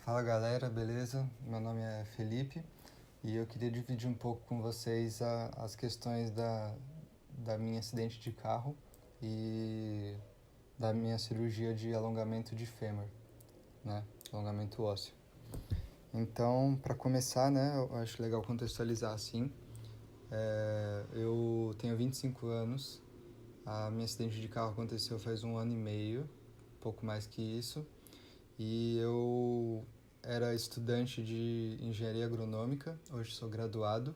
Fala galera, beleza? Meu nome é Felipe e eu queria dividir um pouco com vocês as questões da minha acidente de carro e da minha cirurgia de alongamento de fêmur, né? Alongamento ósseo. Então, para começar, né, eu acho legal contextualizar assim. Eu tenho 25 anos, a minha acidente de carro aconteceu faz 1 ano e meio, pouco mais que isso. E eu era estudante de engenharia agronômica, hoje sou graduado.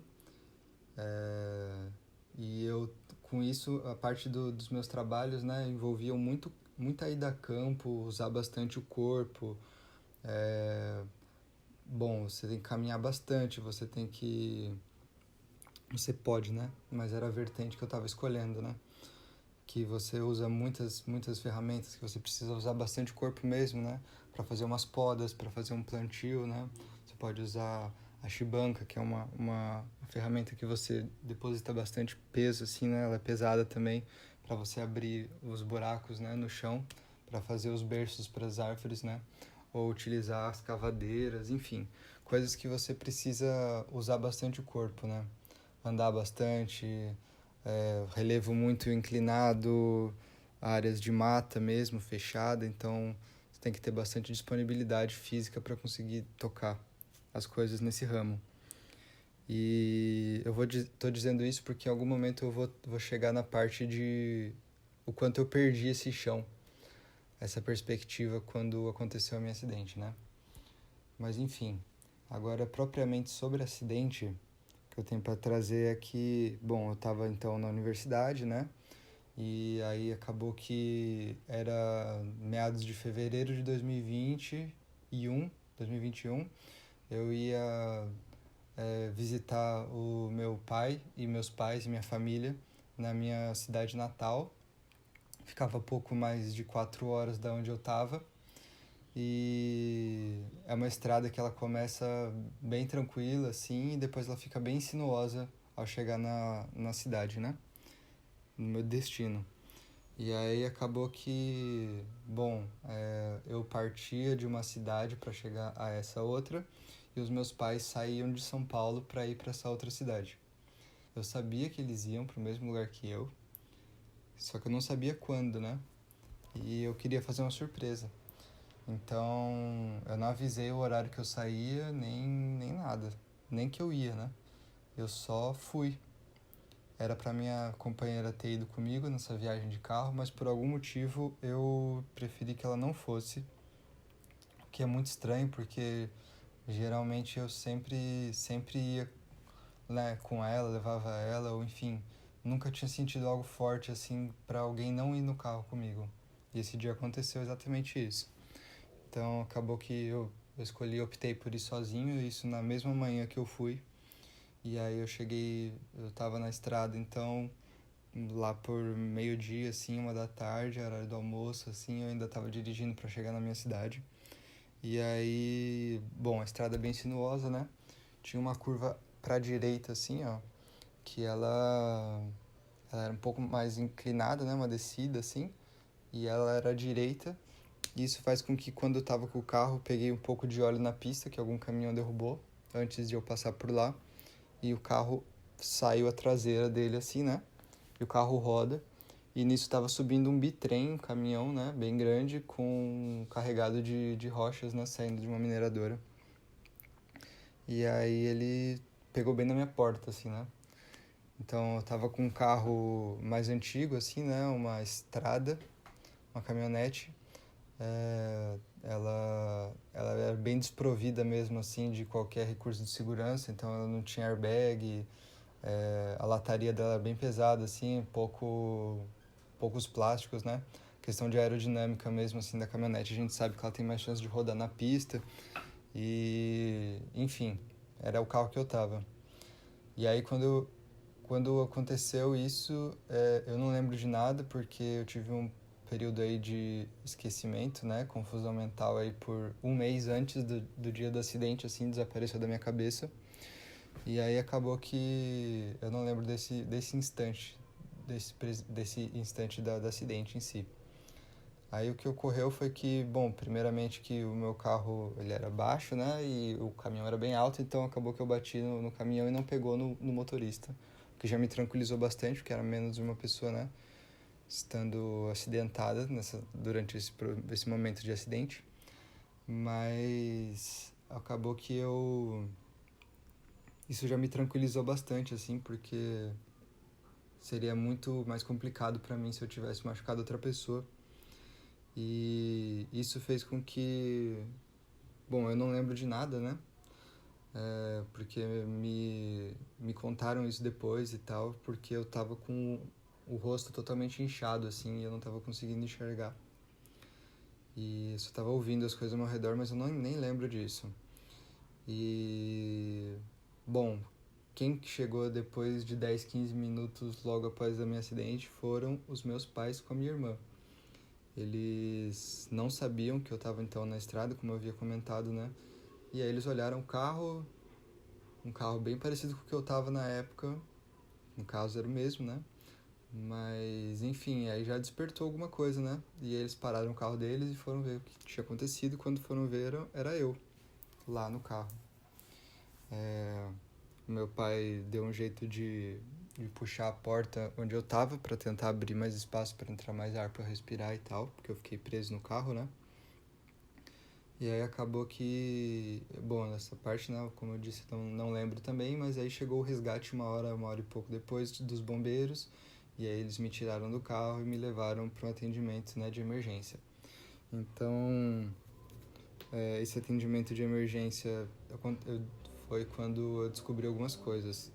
E eu, com isso, a parte dos meus trabalhos, né, envolviam muita ida a campo, usar bastante o corpo. É, bom, você tem que caminhar bastante, você tem que... Você pode, né? Mas era a vertente que eu estava escolhendo, né? Que você usa muitas ferramentas, que você precisa usar bastante o corpo mesmo, né? Para fazer umas podas, para fazer um plantio, né? Você pode usar a chibanca, que é uma ferramenta que você deposita bastante peso, assim, né? Ela é pesada também, para você abrir os buracos, né, no chão, para fazer os berços para as árvores, né? Ou utilizar as cavadeiras, enfim, coisas que você precisa usar bastante o corpo, né? Andar bastante, relevo muito inclinado, áreas de mata mesmo, fechada, então você tem que ter bastante disponibilidade física para conseguir tocar as coisas nesse ramo. E eu tô dizendo isso porque em algum momento eu vou chegar na parte de o quanto eu perdi esse chão, essa perspectiva quando aconteceu o meu acidente, né? Mas enfim, agora propriamente sobre acidente, o que eu tenho para trazer é que, bom, eu estava então na universidade, né? E aí acabou que era meados de fevereiro de 2021, eu ia visitar o meu pai e meus pais e minha família na minha cidade natal. Ficava pouco mais de 4 horas da onde eu estava. E é uma estrada que ela começa bem tranquila, assim, e depois ela fica bem sinuosa ao chegar na cidade, né? No meu destino. E aí acabou que, bom, eu partia de uma cidade para chegar a essa outra e os meus pais saíam de São Paulo para ir para essa outra cidade. Eu sabia que eles iam para o mesmo lugar que eu, só que eu não sabia quando, né? E eu queria fazer uma surpresa. Então, eu não avisei o horário que eu saía, nem nada. Nem que eu ia, né? Eu só fui. Era para minha companheira ter ido comigo nessa viagem de carro, mas por algum motivo eu preferi que ela não fosse, o que é muito estranho porque geralmente eu sempre ia, né, com ela, levava ela, ou enfim, nunca tinha sentido algo forte assim para alguém não ir no carro comigo. E esse dia aconteceu exatamente isso. Então acabou que optei por ir sozinho, isso na mesma manhã que eu fui. E aí eu tava na estrada, então lá por meio-dia, assim, 1 da tarde, horário do almoço, assim, eu ainda tava dirigindo para chegar na minha cidade. E aí, bom, a estrada é bem sinuosa, né? Tinha uma curva pra direita, assim, ó, que ela era um pouco mais inclinada, né? Uma descida, assim, e ela era à direita. E isso faz com que quando eu tava com o carro, peguei um pouco de óleo na pista, que algum caminhão derrubou, antes de eu passar por lá. E o carro saiu a traseira dele, assim, né? E o carro roda. E nisso estava subindo um bitrem, um caminhão, né, bem grande, carregado de rochas, né, saindo de uma mineradora. E aí ele pegou bem na minha porta, assim, né. Então eu tava com um carro mais antigo, assim, né, uma estrada, uma caminhonete. Ela era bem desprovida mesmo, assim, de qualquer recurso de segurança, então ela não tinha airbag, a lataria dela era bem pesada, assim, poucos plásticos, né? Questão de aerodinâmica mesmo, assim, da caminhonete, a gente sabe que ela tem mais chance de rodar na pista. E, enfim, era o carro que eu tava. E aí, quando aconteceu isso, eu não lembro de nada, porque eu tive um período aí de esquecimento, né? Confusão mental aí por 1 mês antes do dia do acidente, assim, desapareceu da minha cabeça. E aí acabou que eu não lembro desse instante, desse instante do acidente em si. Aí o que ocorreu foi que, bom, primeiramente que o meu carro ele era baixo, né? E o caminhão era bem alto, então acabou que eu bati no caminhão e não pegou no motorista. O que já me tranquilizou bastante, porque era menos de uma pessoa, né? Estando acidentada durante esse momento de acidente. Mas acabou que isso já me tranquilizou bastante, assim, porque seria muito mais complicado para mim se eu tivesse machucado outra pessoa. E isso fez com que... Bom, eu não lembro de nada, né? Porque me contaram isso depois e tal, porque eu tava com o rosto totalmente inchado, assim, e eu não tava conseguindo enxergar. E eu só tava ouvindo as coisas ao meu redor, mas eu nem lembro disso. E... Bom, quem chegou depois de 10, 15 minutos logo após o meu acidente foram os meus pais com a minha irmã. Eles não sabiam que eu estava então na estrada, como eu havia comentado, né? E aí eles olharam o carro, um carro bem parecido com o que eu estava na época, no caso era o mesmo, né? Mas, enfim, aí já despertou alguma coisa, né? E eles pararam o carro deles e foram ver o que tinha acontecido. E quando foram ver, era eu, lá no carro. Meu pai deu um jeito de puxar a porta onde eu tava para tentar abrir mais espaço para entrar mais ar para respirar e tal, porque eu fiquei preso no carro, né? E aí acabou que, bom, nessa parte, né, como eu disse, não lembro também, mas aí chegou o resgate uma hora e pouco depois dos bombeiros, e aí eles me tiraram do carro e me levaram para um atendimento, né, de emergência. Então, esse atendimento de emergência foi quando eu descobri algumas coisas.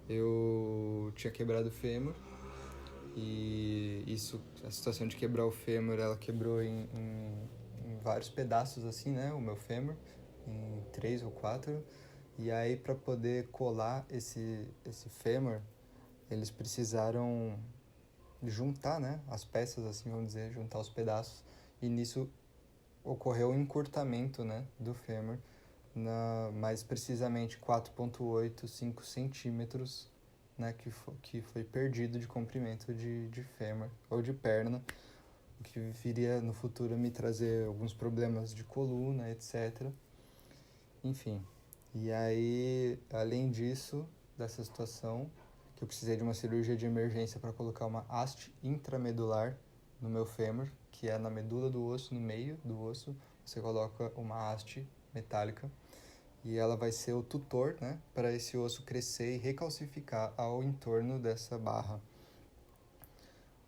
Eu tinha quebrado o fêmur, e a situação de quebrar o fêmur, ela quebrou em vários pedaços assim, né, o meu fêmur, em 3 ou 4. E aí para poder colar esse fêmur, eles precisaram juntar, né, as peças assim, vamos dizer, juntar os pedaços. E nisso ocorreu um encurtamento, né, do fêmur, mais precisamente 4,85 centímetros, né, que foi perdido de comprimento de fêmur ou de perna, o que viria no futuro me trazer alguns problemas de coluna, etc. Enfim, e aí, além disso, dessa situação, que eu precisei de uma cirurgia de emergência para colocar uma haste intramedular no meu fêmur, que é na medula do osso, no meio do osso, você coloca uma haste metálica e ela vai ser o tutor, né, para esse osso crescer e recalcificar ao entorno dessa barra.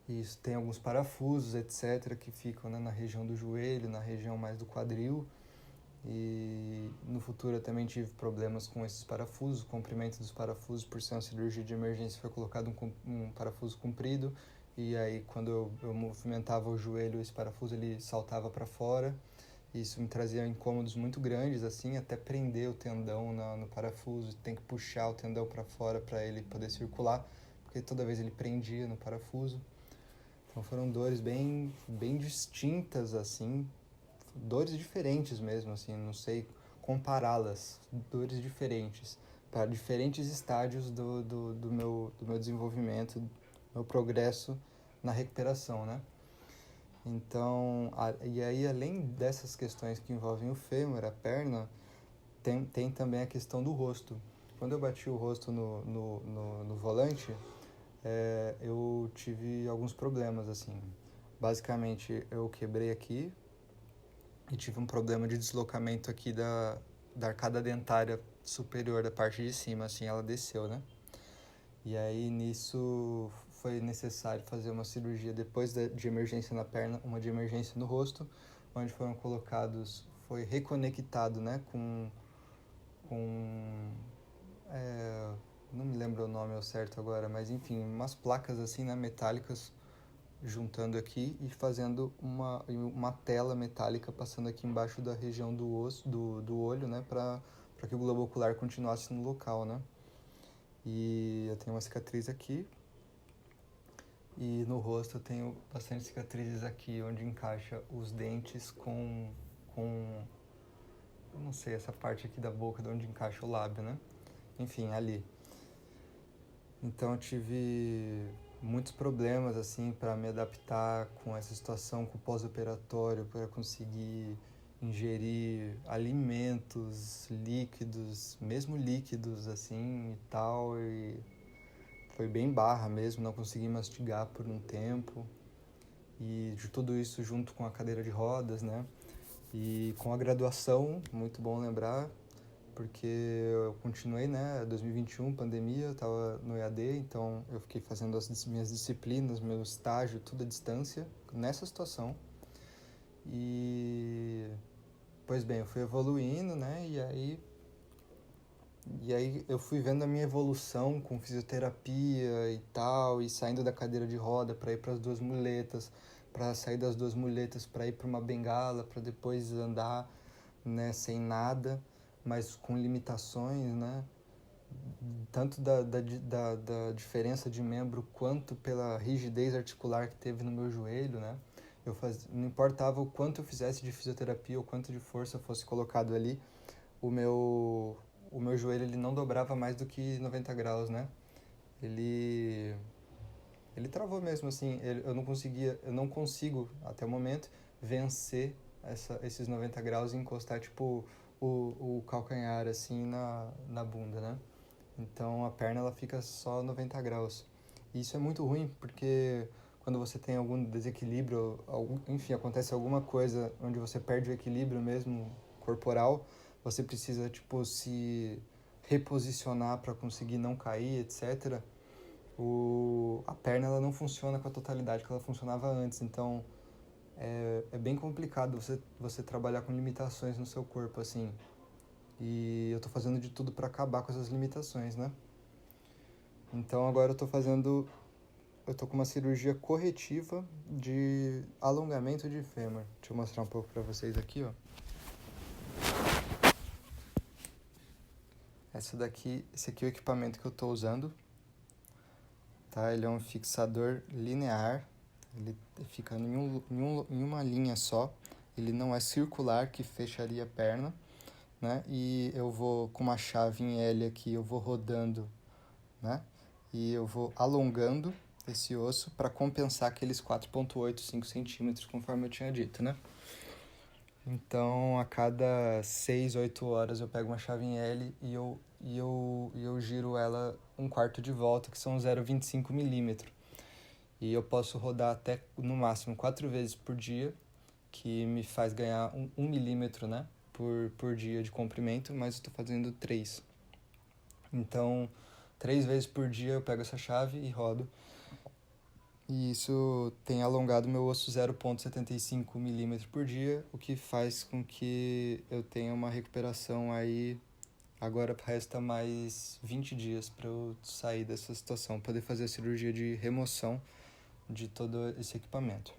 Isso tem alguns parafusos, etc., que ficam, né, na região do joelho, na região mais do quadril. E no futuro eu também tive problemas com esses parafusos, o comprimento dos parafusos, por ser uma cirurgia de emergência, foi colocado um parafuso comprido, e aí quando eu movimentava o joelho, esse parafuso ele saltava para fora. Isso me trazia incômodos muito grandes, assim, até prender o tendão no parafuso, tem que puxar o tendão para fora para ele poder circular, porque toda vez ele prendia no parafuso. Então foram dores bem distintas, assim, dores diferentes mesmo, assim, não sei compará-las, dores diferentes, para diferentes estágios do meu desenvolvimento, do meu progresso na recuperação, né? Então, e aí além dessas questões que envolvem o fêmur, a perna, tem também a questão do rosto. Quando eu bati o rosto no volante, eu tive alguns problemas, assim. Basicamente, eu quebrei aqui e tive um problema de deslocamento aqui da arcada dentária superior, da parte de cima, assim, ela desceu, né? E aí, nisso, foi necessário fazer uma cirurgia depois de emergência na perna, uma de emergência no rosto, onde foram colocados, foi reconectado, né, com não me lembro o nome ao certo agora, mas enfim, umas placas assim, né, metálicas, juntando aqui e fazendo uma tela metálica passando aqui embaixo da região do osso, do olho, né, para que o globo ocular continuasse no local, né. E eu tenho uma cicatriz aqui, e no rosto eu tenho bastante cicatrizes aqui, onde encaixa os dentes com eu não sei, essa parte aqui da boca, de onde encaixa o lábio, né? Enfim, ali. Então eu tive muitos problemas assim para me adaptar com essa situação, com o pós-operatório, para conseguir ingerir alimentos líquidos, mesmo líquidos assim e tal, e foi bem barra mesmo, não consegui mastigar por um tempo. E de tudo isso junto com a cadeira de rodas, né? E com a graduação, muito bom lembrar, porque eu continuei, né, 2021, pandemia, eu tava no EAD, então eu fiquei fazendo as minhas disciplinas, meu estágio, tudo à distância, nessa situação. E, pois bem, eu fui evoluindo, né, e aí eu fui vendo a minha evolução com fisioterapia e tal, e saindo da cadeira de roda para ir para as duas muletas, para sair das duas muletas para ir para uma bengala, para depois andar, né, sem nada, mas com limitações, né, tanto da diferença de membro quanto pela rigidez articular que teve no meu joelho, né. Não importava o quanto eu fizesse de fisioterapia ou quanto de força fosse colocado ali, o meu, o meu joelho ele não dobrava mais do que 90 graus, né? Ele, ele travou mesmo, assim, eu não consigo, até o momento, vencer esses 90 graus e encostar, tipo, o calcanhar, assim, na bunda, né? Então, a perna, ela fica só 90 graus. E isso é muito ruim, porque quando você tem algum desequilíbrio, enfim, acontece alguma coisa onde você perde o equilíbrio mesmo corporal, você precisa, tipo, se reposicionar para conseguir não cair, etc. A perna, ela não funciona com a totalidade que ela funcionava antes. Então, é bem complicado você trabalhar com limitações no seu corpo, assim. E eu tô fazendo de tudo para acabar com essas limitações, né? Então, agora eu tô com uma cirurgia corretiva de alongamento de fêmur. Deixa eu mostrar um pouco para vocês aqui, ó. Esse aqui é o equipamento que eu estou usando, tá? Ele é um fixador linear, ele fica em uma linha só, ele não é circular que fecharia a perna, né? E eu vou com uma chave em L aqui, eu vou rodando, né? E eu vou alongando esse osso para compensar aqueles 4,8, 5 centímetros, conforme eu tinha dito, né? Então, a cada 6, 8 horas eu pego uma chave em L e eu giro ela um quarto de volta, que são 0,25 milímetros. E eu posso rodar até, no máximo, 4 vezes por dia, que me faz ganhar 1 milímetro, né? Por dia de comprimento, mas eu estou fazendo 3. Então, 3 vezes por dia eu pego essa chave e rodo. E isso tem alongado meu osso 0,75 milímetros por dia, o que faz com que eu tenha uma recuperação aí. Agora resta mais 20 dias para eu sair dessa situação, poder fazer a cirurgia de remoção de todo esse equipamento.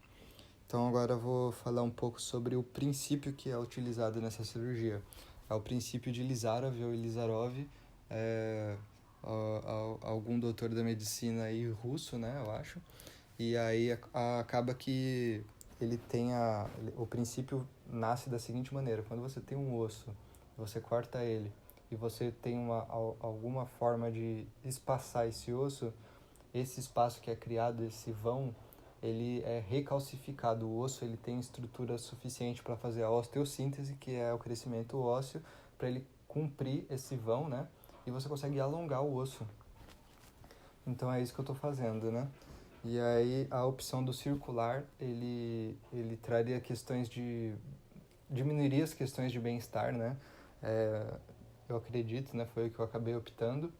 Então agora eu vou falar um pouco sobre o princípio que é utilizado nessa cirurgia. É o princípio de Lizarov ou Lizarov, algum doutor da medicina aí russo, né, eu acho. E aí acaba que o princípio nasce da seguinte maneira: quando você tem um osso, você corta ele e você tem alguma forma de espaçar esse osso, esse espaço que é criado, esse vão, ele é recalcificado. O osso ele tem estrutura suficiente para fazer a osteossíntese, que é o crescimento ósseo, para ele cumprir esse vão, né? E você consegue alongar o osso. Então é isso que eu estou fazendo, né? E aí a opção do circular, ele traria questões diminuiria as questões de bem-estar, né? Eu acredito, né? Foi o que eu acabei optando.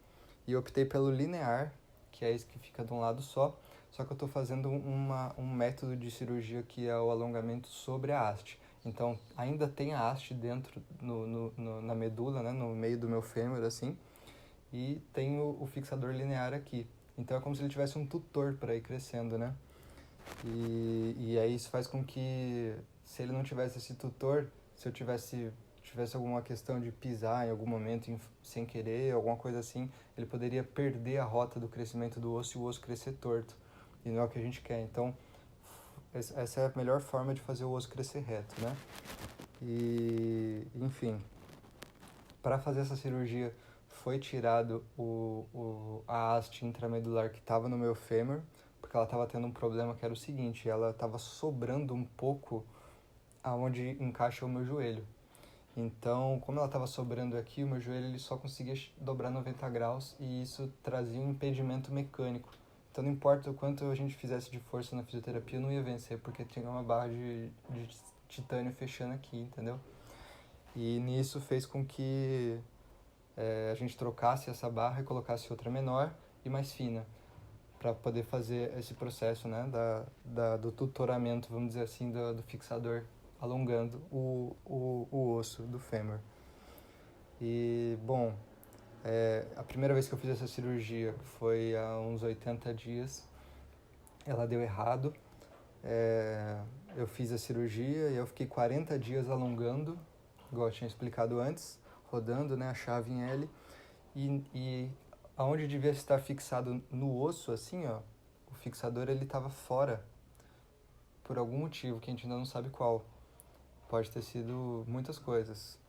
E eu optei pelo linear, que é esse que fica de um lado só que eu estou fazendo um método de cirurgia que é o alongamento sobre a haste. Então, ainda tem a haste dentro na medula, né? No meio do meu fêmur, assim, e tem o fixador linear aqui. Então é como se ele tivesse um tutor para ir crescendo, né? E aí isso faz com que, se ele não tivesse esse tutor, se eu tivesse alguma questão de pisar em algum momento sem querer, alguma coisa assim, ele poderia perder a rota do crescimento do osso e o osso crescer torto. E não é o que a gente quer. Então, essa é a melhor forma de fazer o osso crescer reto, né? E, enfim, para fazer essa cirurgia foi tirado a haste intramedular que estava no meu fêmur, porque ela estava tendo um problema que era o seguinte, ela estava sobrando um pouco aonde encaixa o meu joelho. Então, como ela estava sobrando aqui, o meu joelho ele só conseguia dobrar 90 graus e isso trazia um impedimento mecânico. Então, não importa o quanto a gente fizesse de força na fisioterapia, eu não ia vencer, porque tinha uma barra de titânio fechando aqui, entendeu? E nisso fez com que a gente trocasse essa barra e colocasse outra menor e mais fina, para poder fazer esse processo, né, do tutoramento, vamos dizer assim, do fixador, alongando o osso do fêmur. E, bom, a primeira vez que eu fiz essa cirurgia foi há uns 80 dias, ela deu errado, eu fiz a cirurgia e eu fiquei 40 dias alongando, igual eu tinha explicado antes, rodando, né, a chave em L, e aonde devia estar fixado no osso, assim, ó, o fixador ele estava fora, por algum motivo que a gente ainda não sabe qual. Pode ter sido muitas coisas.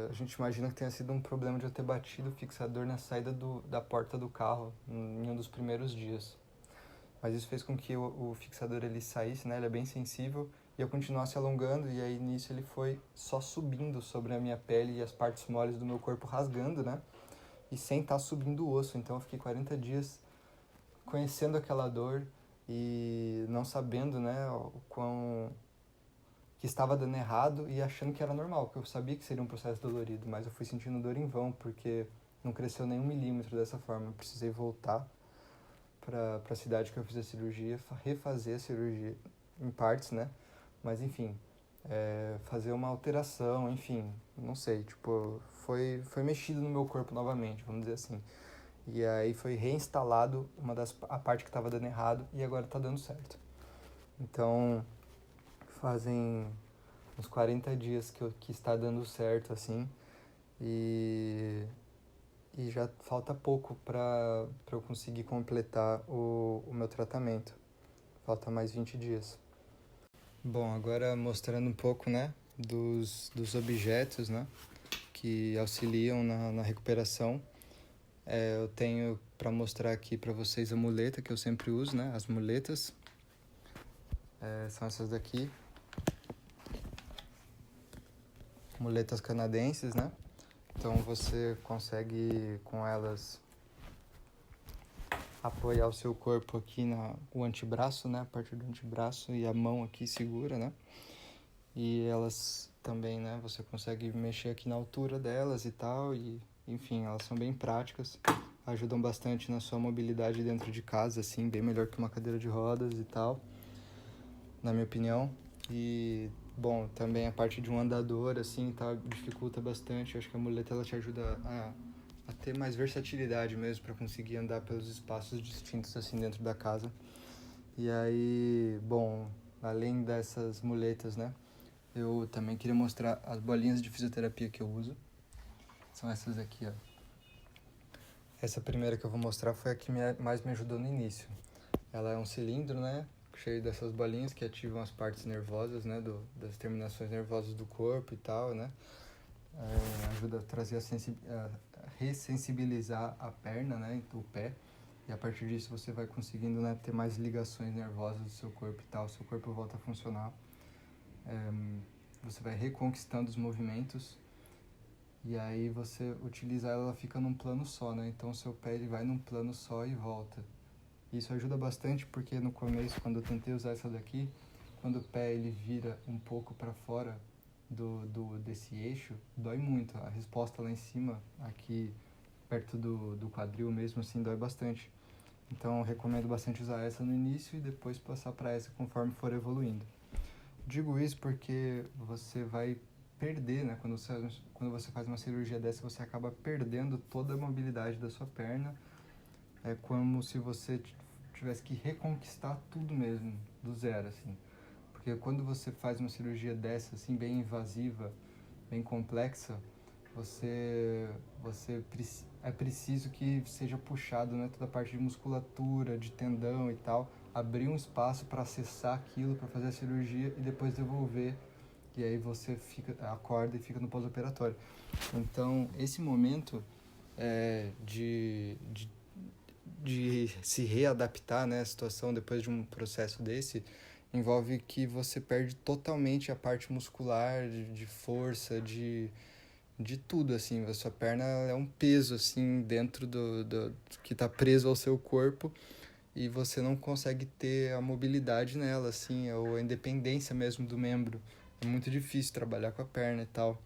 A gente imagina que tenha sido um problema de eu ter batido o fixador na saída da porta do carro em um dos primeiros dias. Mas isso fez com que o fixador ele saísse, né? Ele é bem sensível, e eu continuasse alongando, e aí nisso ele foi só subindo sobre a minha pele e as partes moles do meu corpo rasgando, né? E sem estar subindo o osso. Então eu fiquei 40 dias conhecendo aquela dor e não sabendo, né, o quão que estava dando errado e achando que era normal, porque eu sabia que seria um processo dolorido, mas eu fui sentindo dor em vão, porque não cresceu nem 1 milímetro dessa forma. Eu precisei voltar para a cidade que eu fiz a cirurgia, refazer a cirurgia em partes, né? Mas enfim, fazer uma alteração, enfim, não sei, tipo, foi mexido no meu corpo novamente, vamos dizer assim. E aí foi reinstalado a parte que estava dando errado e agora está dando certo. Então, fazem uns 40 dias que está dando certo, assim, e já falta pouco para eu conseguir completar o meu tratamento. Falta mais 20 dias. Bom, agora mostrando um pouco, né, dos objetos, né, que auxiliam na recuperação. Eu tenho para mostrar aqui para vocês a muleta que eu sempre uso, né, as muletas. São essas daqui. Muletas canadenses, né? Então você consegue com elas apoiar o seu corpo aqui o antebraço, né? A parte do antebraço e a mão aqui segura, né? E elas também, né? Você consegue mexer aqui na altura delas e tal, e enfim, elas são bem práticas, ajudam bastante na sua mobilidade dentro de casa, assim, bem melhor que uma cadeira de rodas e tal, na minha opinião. E bom, também a parte de um andador, assim, tá, dificulta bastante. Eu acho que a muleta ela te ajuda a ter mais versatilidade mesmo para conseguir andar pelos espaços distintos, assim, dentro da casa. E aí, bom, além dessas muletas, né, eu também queria mostrar as bolinhas de fisioterapia que eu uso. São essas aqui, ó. Essa primeira que eu vou mostrar foi a que mais me ajudou no início. Ela é um cilindro, né, cheio dessas bolinhas que ativam as partes nervosas, né, das terminações nervosas do corpo e tal, né. Ajuda a trazer a ressensibilizar a perna, né, o pé. E a partir disso você vai conseguindo, né, ter mais ligações nervosas do seu corpo e tal. Seu corpo volta a funcionar. Você vai reconquistando os movimentos. E aí você utiliza ela fica num plano só, né? Então o seu pé ele vai num plano só e volta. Isso ajuda bastante porque no começo, quando eu tentei usar essa daqui, quando o pé ele vira um pouco para fora desse eixo, dói muito. A resposta lá em cima, aqui perto do quadril mesmo, assim, dói bastante. Então eu recomendo bastante usar essa no início e depois passar para essa conforme for evoluindo. Digo isso porque você vai perder, né? Quando você faz uma cirurgia dessa, você acaba perdendo toda a mobilidade da sua perna. É como se você tivesse que reconquistar tudo mesmo, do zero, assim. Porque quando você faz uma cirurgia dessa, assim, bem invasiva, bem complexa, é preciso que seja puxado, né, toda a parte de musculatura, de tendão e tal, abrir um espaço para acessar aquilo, para fazer a cirurgia e depois devolver. E aí você acorda e fica no pós-operatório. Então, esse momento de se readaptar, né, à situação depois de um processo desse, envolve que você perde totalmente a parte muscular, de força, de tudo, assim. A sua perna é um peso, assim, dentro do que está preso ao seu corpo, e você não consegue ter a mobilidade nela, assim, ou a independência mesmo do membro. É muito difícil trabalhar com a perna e tal.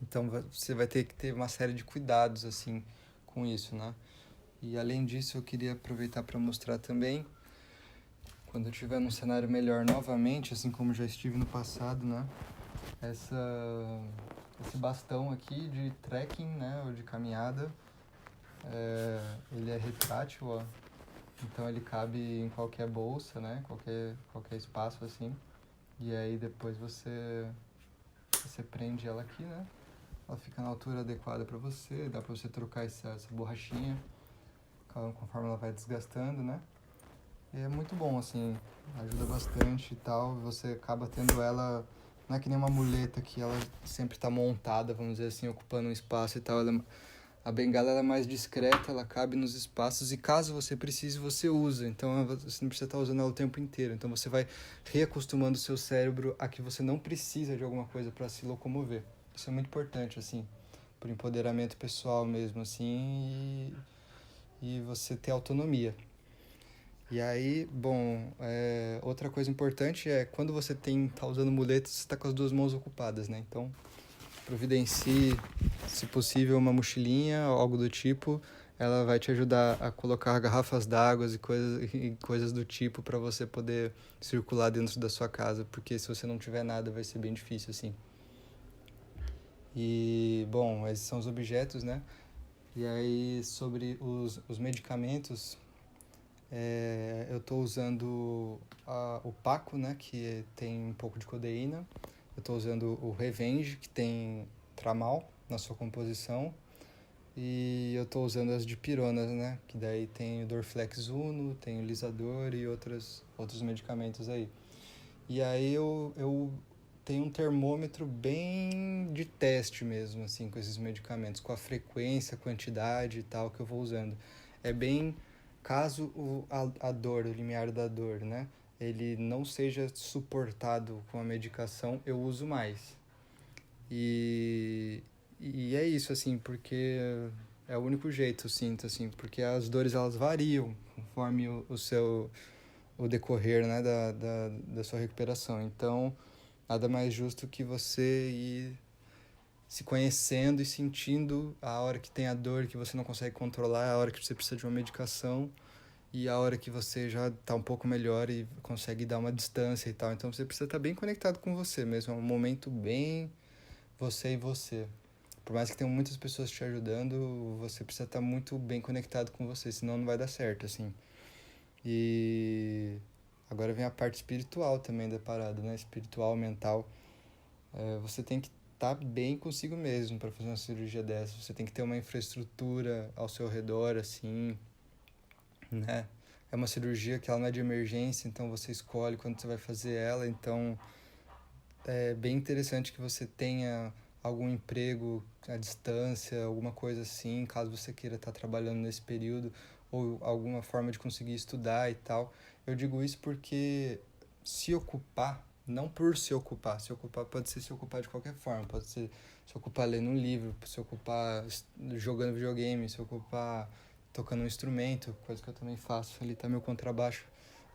Então você vai ter que ter uma série de cuidados, assim, com isso, né? E além disso, eu queria aproveitar para mostrar também, quando eu estiver num cenário melhor novamente, assim como já estive no passado, né? Esse bastão aqui de trekking, né? Ou de caminhada, ele é retrátil, ó. Então ele cabe em qualquer bolsa, né? Qualquer espaço, assim. E aí depois você prende ela aqui, né? Ela fica na altura adequada para você, dá para você trocar essa borrachinha conforme ela vai desgastando, né? E é muito bom, assim, ajuda bastante e tal. Você acaba tendo ela, não é que nem uma muleta que ela sempre está montada, vamos dizer assim, ocupando um espaço e tal. A bengala ela é mais discreta, ela cabe nos espaços e caso você precise, você usa. Então você não precisa estar usando ela o tempo inteiro. Então você vai reacostumando o seu cérebro a que você não precisa de alguma coisa para se locomover. Isso é muito importante, assim, por empoderamento pessoal mesmo, assim, e você ter autonomia. E aí, bom, outra coisa importante é quando você tá usando muletas, você está com as duas mãos ocupadas, né? Então, providencie, se possível, uma mochilinha, algo do tipo. Ela vai te ajudar a colocar garrafas d'água e coisas do tipo para você poder circular dentro da sua casa, porque se você não tiver nada vai ser bem difícil, assim. E, bom, esses são os objetos, né? E aí, sobre os medicamentos, eu estou usando o Paco, né, que tem um pouco de codeína. Eu estou usando o Revenge, que tem tramal na sua composição. E eu estou usando as dipironas, né, que daí tem o Dorflex Uno, tem o Lisador e outros medicamentos aí. E aí eu tenho um termômetro bem de teste mesmo, assim, com esses medicamentos, com a frequência, a quantidade e tal que eu vou usando. É bem, caso a dor, o limiar da dor, né, ele não seja suportado com a medicação, eu uso mais. E é isso, assim, porque é o único jeito, eu sinto, assim, porque as dores, elas variam conforme o decorrer, né, da sua recuperação. Então, nada mais justo que você ir se conhecendo e sentindo a hora que tem a dor que você não consegue controlar, a hora que você precisa de uma medicação e a hora que você já está um pouco melhor e consegue dar uma distância e tal. Então você precisa estar bem conectado com você mesmo, é um momento bem você e você. Por mais que tenham muitas pessoas te ajudando, você precisa estar muito bem conectado com você, senão não vai dar certo, assim. E agora vem a parte espiritual também da parada, né? Espiritual, mental. Você tem que estar bem consigo mesmo para fazer uma cirurgia dessa. Você tem que ter uma infraestrutura ao seu redor, assim, né? É uma cirurgia que ela não é de emergência, então você escolhe quando você vai fazer ela. Então é bem interessante que você tenha algum emprego à distância, alguma coisa assim, caso você queira estar trabalhando nesse período, ou alguma forma de conseguir estudar e tal. Eu digo isso porque se ocupar, não por se ocupar pode ser se ocupar de qualquer forma, pode ser se ocupar lendo um livro, se ocupar jogando videogame, se ocupar tocando um instrumento, coisa que eu também faço. Ali tá meu contrabaixo.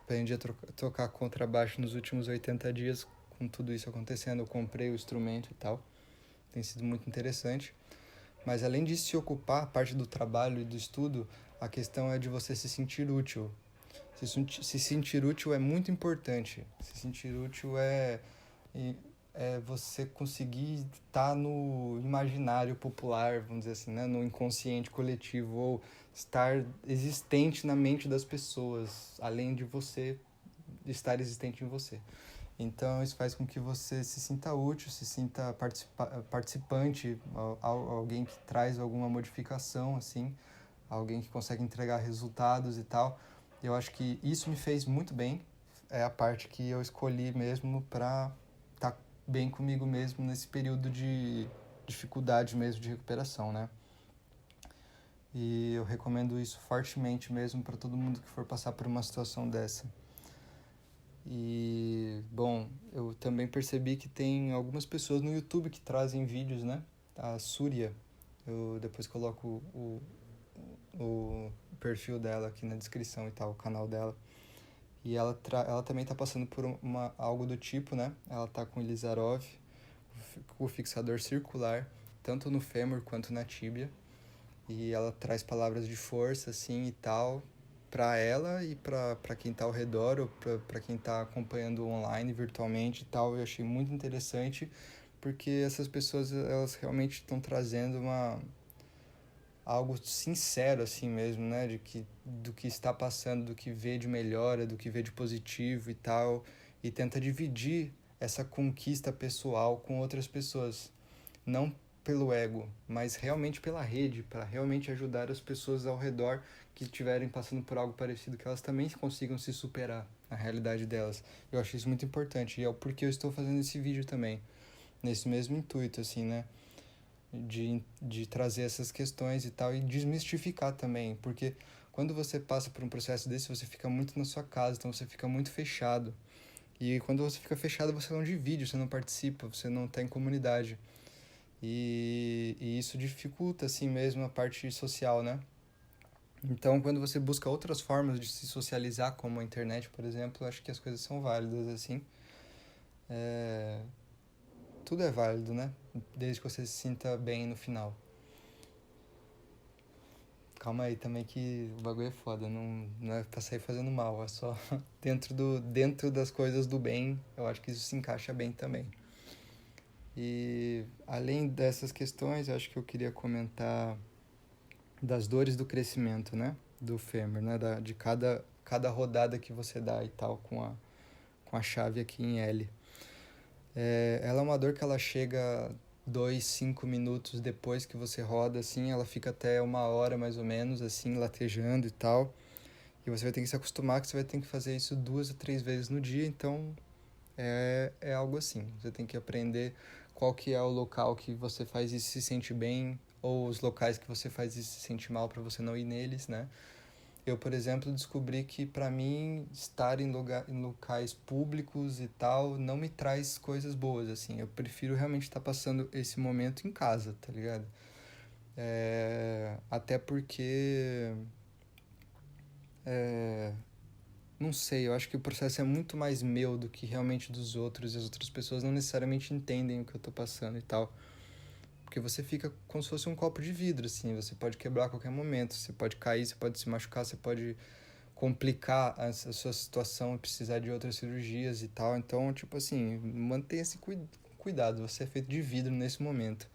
Aprendi a tocar contrabaixo nos últimos 80 dias, com tudo isso acontecendo. Eu comprei o instrumento e tal. Tem sido muito interessante. Mas além de se ocupar, a parte do trabalho e do estudo, a questão é de você se sentir útil. Se sentir útil é muito importante. Se sentir útil é você conseguir estar no imaginário popular, vamos dizer assim, né? No inconsciente coletivo, ou estar existente na mente das pessoas, além de você estar existente em você. Então, isso faz com que você se sinta útil, se sinta participante, alguém que traz alguma modificação, assim, alguém que consegue entregar resultados e tal. Eu acho que isso me fez muito bem. É a parte que eu escolhi mesmo para estar bem comigo mesmo nesse período de dificuldade mesmo de recuperação, né? E eu recomendo isso fortemente mesmo para todo mundo que for passar por uma situação dessa. E, bom, eu também percebi que tem algumas pessoas no YouTube que trazem vídeos, né? A Súria, eu depois coloco o perfil dela aqui na descrição e tal, o canal dela. E ela também tá passando por algo do tipo, né? Ela tá com o Ilizarov, o fixador circular, tanto no fêmur quanto na tíbia. E ela traz palavras de força, assim, e tal, para ela e para quem tá ao redor, ou para quem tá acompanhando online, virtualmente e tal. Eu achei muito interessante, porque essas pessoas, elas realmente estão trazendo algo sincero, assim mesmo, né? Do que está passando, do que vê de melhora, do que vê de positivo e tal, e tenta dividir essa conquista pessoal com outras pessoas. Não pelo ego, mas realmente pela rede, para realmente ajudar as pessoas ao redor que estiverem passando por algo parecido, que elas também consigam se superar na realidade delas. Eu acho isso muito importante, e é o porquê eu estou fazendo esse vídeo também, nesse mesmo intuito, assim, né? De trazer essas questões e tal, e desmistificar também, porque quando você passa por um processo desse, você fica muito na sua casa, então você fica muito fechado. E quando você fica fechado, você não divide, você não participa, você não está em comunidade. E isso dificulta, assim mesmo, a parte social, né? Então, quando você busca outras formas de se socializar, como a internet, por exemplo, acho que as coisas são válidas, assim. Tudo é válido, né? Desde que você se sinta bem no final. Calma aí também que o bagulho é foda, não é pra sair fazendo mal, é só dentro das coisas do bem, eu acho que isso se encaixa bem também. E além dessas questões, eu acho que eu queria comentar das dores do crescimento, né? Do fêmur, né? De cada rodada que você dá e tal com a chave aqui em L. Ela é uma dor que ela chega 2, 5 minutos depois que você roda, assim, ela fica até 1 hora mais ou menos, assim, latejando e tal. E você vai ter que se acostumar que você vai ter que fazer isso 2 a 3 vezes no dia, então é algo assim. Você tem que aprender qual que é o local que você faz isso se sente bem, ou os locais que você faz isso se sente mal para você não ir neles, né? Eu, por exemplo, descobri que para mim estar em locais públicos e tal não me traz coisas boas, assim. Eu prefiro realmente estar passando esse momento em casa, tá ligado? Até porque não sei, eu acho que o processo é muito mais meu do que realmente dos outros, e as outras pessoas não necessariamente entendem o que eu tô passando e tal. Porque você fica como se fosse um copo de vidro, assim, você pode quebrar a qualquer momento, você pode cair, você pode se machucar, você pode complicar a sua situação e precisar de outras cirurgias e tal. Então, tipo assim, mantenha esse cuidado, você é feito de vidro nesse momento.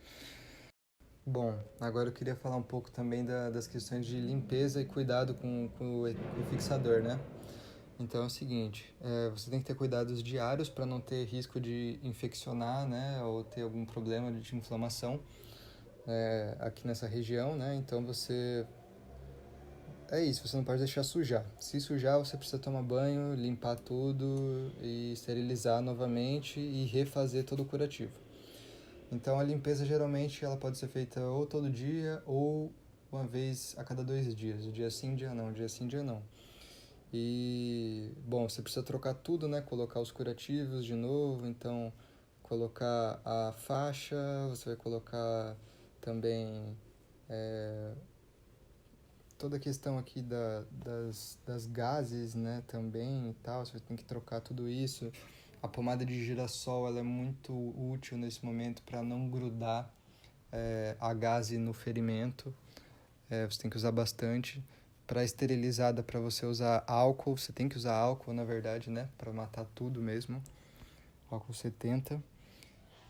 Bom, agora eu queria falar um pouco também das questões de limpeza e cuidado com o fixador, né? Então é o seguinte, você tem que ter cuidados diários para não ter risco de infeccionar, né, ou ter algum problema de inflamação aqui nessa região, né? Então é isso, você não pode deixar sujar. Se sujar, você precisa tomar banho, limpar tudo e esterilizar novamente e refazer todo o curativo. Então a limpeza geralmente ela pode ser feita ou todo dia ou uma vez a cada 2 dias, dia sim, dia não, dia sim, dia não. E, bom, você precisa trocar tudo, né? Colocar os curativos de novo, então colocar a faixa, você vai colocar também toda a questão aqui das gases, né? Também e tal, você tem que trocar tudo isso. A pomada de girassol, ela é muito útil nesse momento para não grudar a gase no ferimento. Você tem que usar bastante. Para esterilizada, para você usar álcool, você tem que usar álcool, na verdade, né? Para matar tudo mesmo. Álcool 70.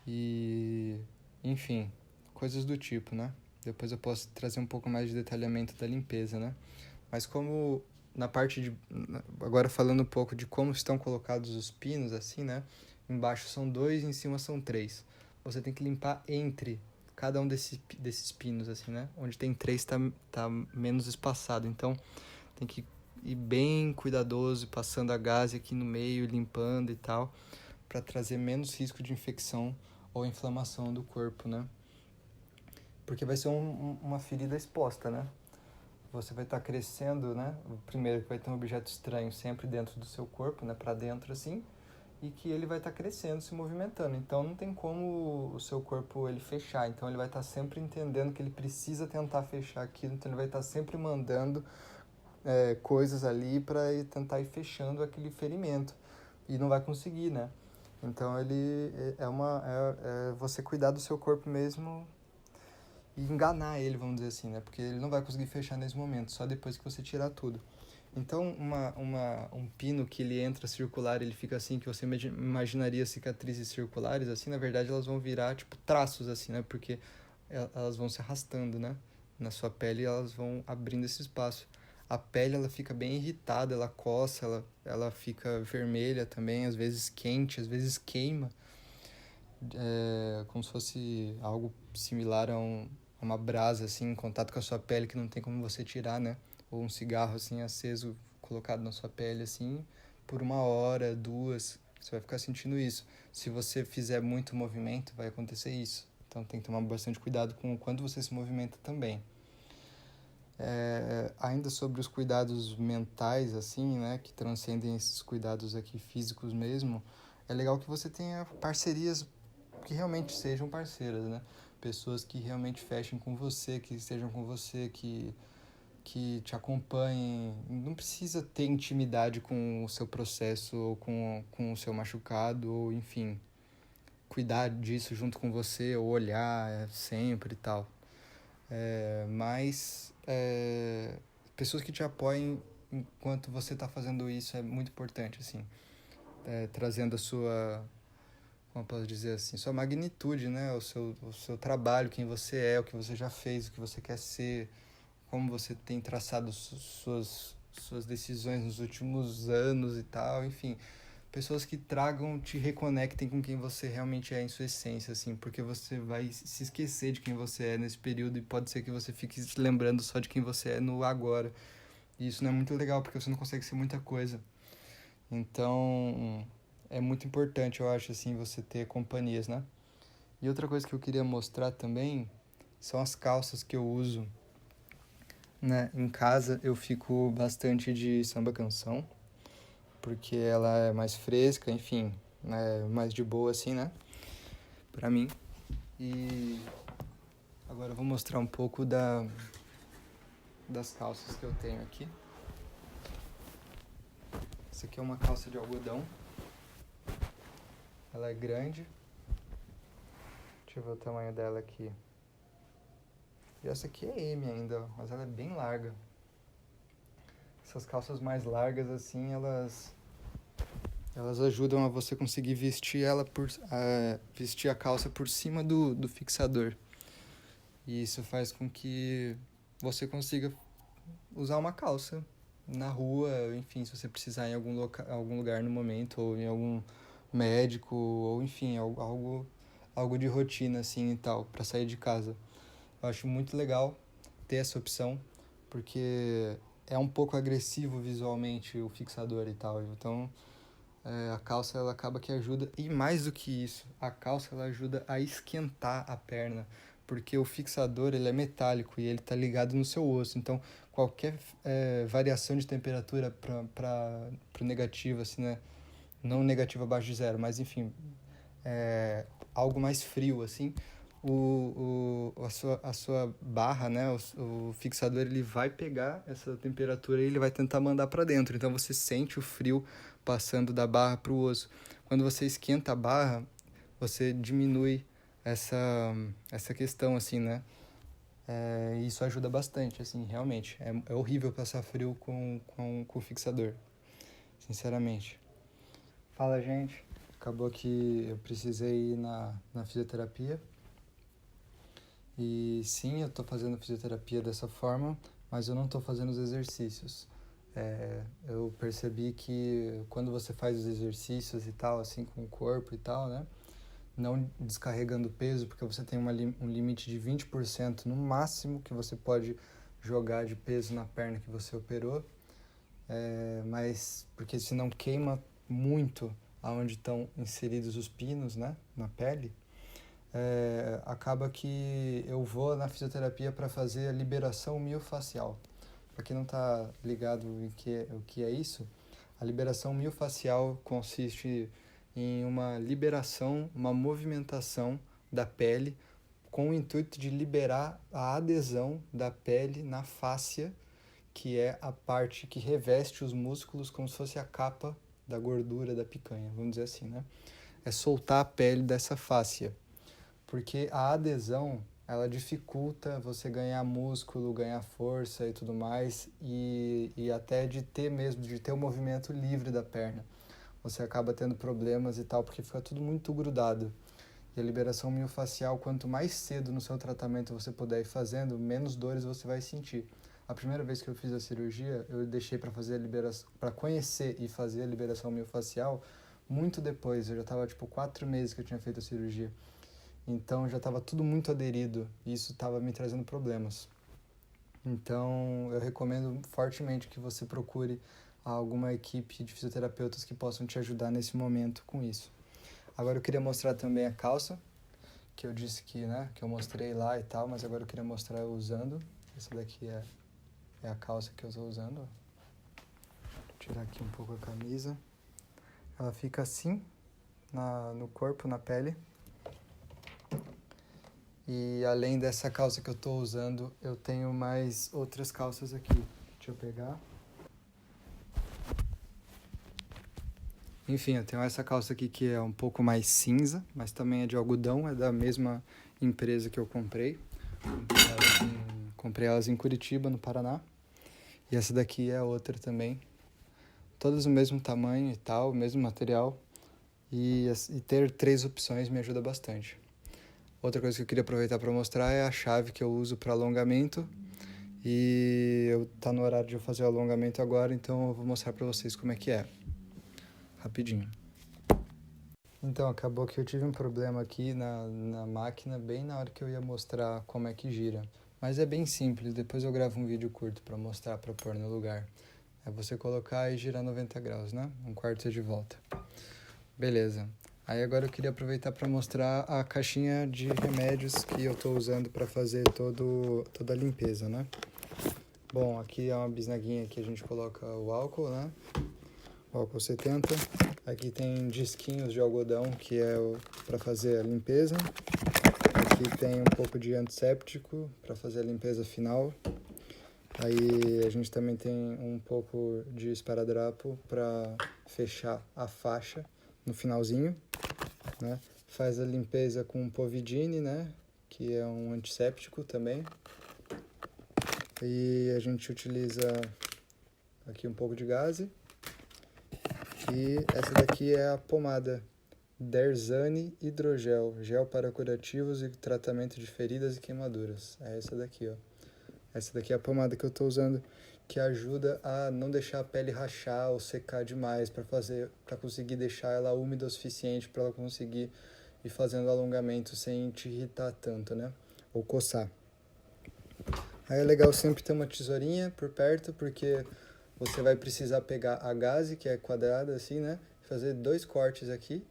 E, enfim, coisas do tipo, né? Depois eu posso trazer um pouco mais de detalhamento da limpeza, né? Mas como na parte de... Agora falando um pouco de como estão colocados os pinos, assim, né? Embaixo são 2, em cima são 3. Você tem que limpar entre cada um desses pinos, assim, né? Onde tem 3 tá menos espaçado. Então, tem que ir bem cuidadoso, passando a gaze aqui no meio, limpando e tal, para trazer menos risco de infecção ou inflamação do corpo, né? Porque vai ser uma ferida exposta, né? você vai estar crescendo, né? Primeiro que vai ter um objeto estranho sempre dentro do seu corpo, né? Para dentro assim, e que ele vai estar crescendo, se movimentando. Então não tem como o seu corpo ele fechar. Então ele vai estar sempre entendendo que ele precisa tentar fechar aquilo. Então ele vai estar sempre mandando coisas ali para tentar ir fechando aquele ferimento e não vai conseguir, né? Então ele é você cuidar do seu corpo mesmo e enganar ele, vamos dizer assim, né? Porque ele não vai conseguir fechar nesse momento, só depois que você tirar tudo. Então, um pino que ele entra circular, ele fica assim, que você imaginaria cicatrizes circulares, assim, na verdade elas vão virar, tipo, traços, assim, né? Porque elas vão se arrastando, né? Na sua pele e elas vão abrindo esse espaço. A pele, ela fica bem irritada, ela coça, ela fica vermelha também, às vezes quente, às vezes queima. Como se fosse algo similar a uma brasa, assim, em contato com a sua pele, que não tem como você tirar, né? Ou um cigarro, assim, aceso, colocado na sua pele, assim, por 1 hora, 2, você vai ficar sentindo isso. Se você fizer muito movimento, vai acontecer isso. Então tem que tomar bastante cuidado com quando você se movimenta também. Ainda sobre os cuidados mentais, assim, né, que transcendem esses cuidados aqui físicos mesmo, é legal que você tenha parcerias que realmente sejam parceiras, né? Pessoas que realmente fechem com você, que estejam com você, que te acompanhem. Não precisa ter intimidade com o seu processo ou com o seu machucado, ou enfim, cuidar disso junto com você, ou olhar sempre e tal. Mas pessoas que te apoiem enquanto você está fazendo isso é muito importante, assim. Trazendo a sua, como eu posso dizer assim, sua magnitude, né? O seu trabalho, quem você é, o que você já fez, o que você quer ser, como você tem traçado suas decisões nos últimos anos e tal, enfim. Pessoas que te reconectem com quem você realmente é em sua essência, assim, porque você vai se esquecer de quem você é nesse período e pode ser que você fique se lembrando só de quem você é no agora. E isso não é muito legal, porque você não consegue ser muita coisa. Então, é muito importante, eu acho, assim, você ter companhias, né? E outra coisa que eu queria mostrar também são as calças que eu uso, né? Em casa eu fico bastante de samba canção, porque ela é mais fresca, enfim, é mais de boa assim, né? Pra mim. E agora eu vou mostrar um pouco das calças que eu tenho aqui. Essa aqui é uma calça de algodão. Ela é grande. Deixa eu ver o tamanho dela aqui. E essa aqui é M ainda, mas ela é bem larga. Essas calças mais largas assim, elas ajudam a você conseguir vestir vestir a calça por cima do fixador. E isso faz com que você consiga usar uma calça na rua, enfim, se você precisar em algum lugar no momento, ou em algum médico, ou enfim, algo de rotina assim e tal, para sair de casa. Eu acho muito legal ter essa opção, porque é um pouco agressivo visualmente o fixador e tal, então a calça ela acaba que ajuda, e mais do que isso, a calça ela ajuda a esquentar a perna, porque o fixador ele é metálico e ele está ligado no seu osso, então qualquer variação de temperatura para o negativo, assim, né? Não negativo abaixo de 0, mas enfim, algo mais frio, assim, a sua barra, né, o fixador, ele vai pegar essa temperatura e ele vai tentar mandar para dentro. Então você sente o frio passando da barra para o osso. Quando você esquenta a barra, você diminui essa questão, assim, né? Isso ajuda bastante, assim, realmente. É horrível passar frio com fixador, sinceramente. Fala, gente. Acabou que eu precisei ir na fisioterapia. E sim, eu tô fazendo fisioterapia dessa forma, mas eu não tô fazendo os exercícios. Eu percebi que quando você faz os exercícios e tal, assim, com o corpo e tal, né? Não descarregando peso, porque você tem um limite de 20% no máximo que você pode jogar de peso na perna que você operou. Mas porque senão queima muito aonde estão inseridos os pinos, né? Na pele. Acaba que eu vou na fisioterapia para fazer a liberação miofascial. para quem não está ligado em o que é isso, a liberação miofascial consiste em uma liberação, uma movimentação da pele com o intuito de liberar a adesão da pele na fáscia, que é a parte que reveste os músculos como se fosse a capa da gordura da picanha, vamos dizer assim, né? É soltar a pele dessa fáscia, porque a adesão, ela dificulta você ganhar músculo, ganhar força e tudo mais, e até de ter o movimento livre da perna. Você acaba tendo problemas e tal, porque fica tudo muito grudado. E a liberação miofascial, quanto mais cedo no seu tratamento você puder ir fazendo, menos dores você vai sentir. A primeira vez que eu fiz a cirurgia, eu deixei para fazer a liberação, para conhecer e fazer a liberação miofascial muito depois. Eu já estava 4 meses que eu tinha feito a cirurgia. Então já estava tudo muito aderido e isso estava me trazendo problemas. Então eu recomendo fortemente que você procure alguma equipe de fisioterapeutas que possam te ajudar nesse momento com isso. Agora eu queria mostrar também a calça, que eu disse que, né, que eu mostrei lá e tal, mas agora eu queria mostrar eu usando. Essa daqui é a calça que eu estou usando. Vou tirar aqui um pouco a camisa. Ela fica assim no corpo, na pele. E além dessa calça que eu estou usando, eu tenho mais outras calças aqui. Deixa eu pegar. Enfim, eu tenho essa calça aqui que é um pouco mais cinza, mas também é de algodão, é da mesma empresa que eu comprei. Comprei elas em Curitiba, no Paraná. E essa daqui é outra também. Todas do mesmo tamanho e tal, mesmo material. E ter 3 opções me ajuda bastante. Outra coisa que eu queria aproveitar para mostrar é a chave que eu uso para alongamento. E tá no horário de eu fazer o alongamento agora, então eu vou mostrar para vocês como é que é. Rapidinho. Então, acabou que eu tive um problema aqui na máquina, bem na hora que eu ia mostrar como é que gira. Mas é bem simples, depois eu gravo um vídeo curto para mostrar, para pôr no lugar. É você colocar e girar 90 graus, né? Um quarto de volta. Beleza. Aí agora eu queria aproveitar para mostrar a caixinha de remédios que eu estou usando para fazer toda a limpeza, né? Bom, aqui é uma bisnaguinha que a gente coloca o álcool, né? O álcool 70. Aqui tem disquinhos de algodão, que é para fazer a limpeza. Aqui tem um pouco de antisséptico para fazer a limpeza final. Aí a gente também tem um pouco de esparadrapo para fechar a faixa no finalzinho, né? Faz a limpeza com Povidine, né? Que é um antisséptico também. E a gente utiliza aqui um pouco de gaze. E essa daqui é a pomada Derzane Hidrogel, gel para curativos e tratamento de feridas e queimaduras. É essa daqui, ó. Essa daqui é a pomada que eu estou usando, que ajuda a não deixar a pele rachar ou secar demais, para conseguir deixar ela úmida o suficiente para ela conseguir ir fazendo alongamento sem te irritar tanto, né? Ou coçar. Aí é legal sempre ter uma tesourinha por perto, porque você vai precisar pegar a gaze, que é quadrada assim, né? Fazer 2 cortes aqui,